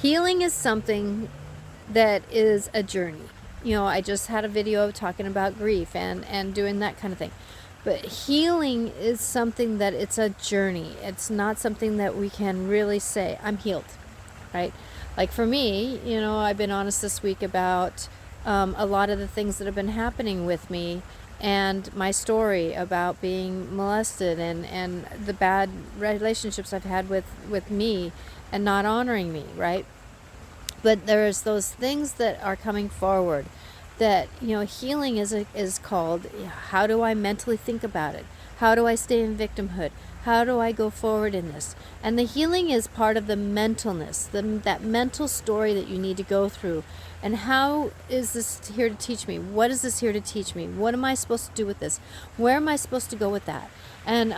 Healing is something that is a journey. I just had a video talking about grief and doing that kind of thing. But healing is something that it's a journey. It's not something that we can really say, I'm healed, right? Like for me, I've been honest this week about a lot of the things that have been happening with me and my story about being molested and the bad relationships I've had with me and not honoring me, right? But there's those things that are coming forward that, healing is called, how do I mentally think about it? How do I stay in victimhood? How do I go forward in this? And the healing is part of the mentalness, that mental story that you need to go through. And how is this here to teach me? What is this here to teach me? What am I supposed to do with this? Where am I supposed to go with that? And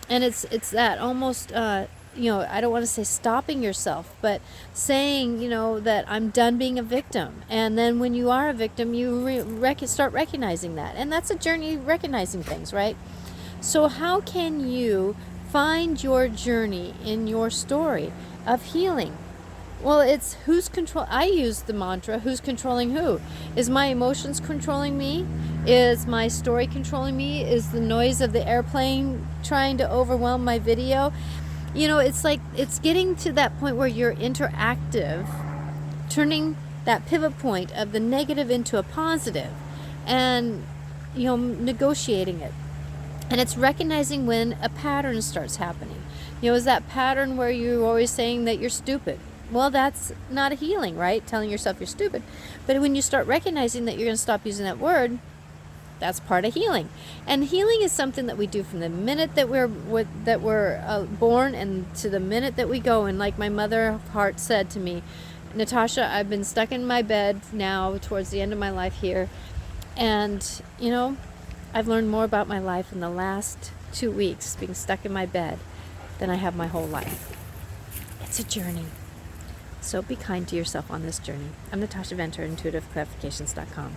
it's that almost I don't want to say stopping yourself, but saying, that I'm done being a victim. And then when you are a victim, you start recognizing that. And that's a journey, recognizing things, right? So how can you find your journey in your story of healing? Well, it's who's control. I use the mantra, who's controlling who? Is my emotions controlling me? Is my story controlling me? Is the noise of the airplane trying to overwhelm my video? It's like, it's getting to that point where you're interactive, turning that pivot point of the negative into a positive and, negotiating it. And it's recognizing when a pattern starts happening. Is that pattern where you're always saying that you're stupid? Well, that's not a healing, right? Telling yourself you're stupid. But when you start recognizing that you're going to stop using that word, that's part of healing. And healing is something that we do from the minute that we're born and to the minute that we go. And like my mother of heart said to me, Natasha, I've been stuck in my bed now towards the end of my life here. And, I've learned more about my life in the last 2 weeks being stuck in my bed than I have my whole life. It's a journey. So be kind to yourself on this journey. I'm Natasha Venter, intuitiveclarifications.com.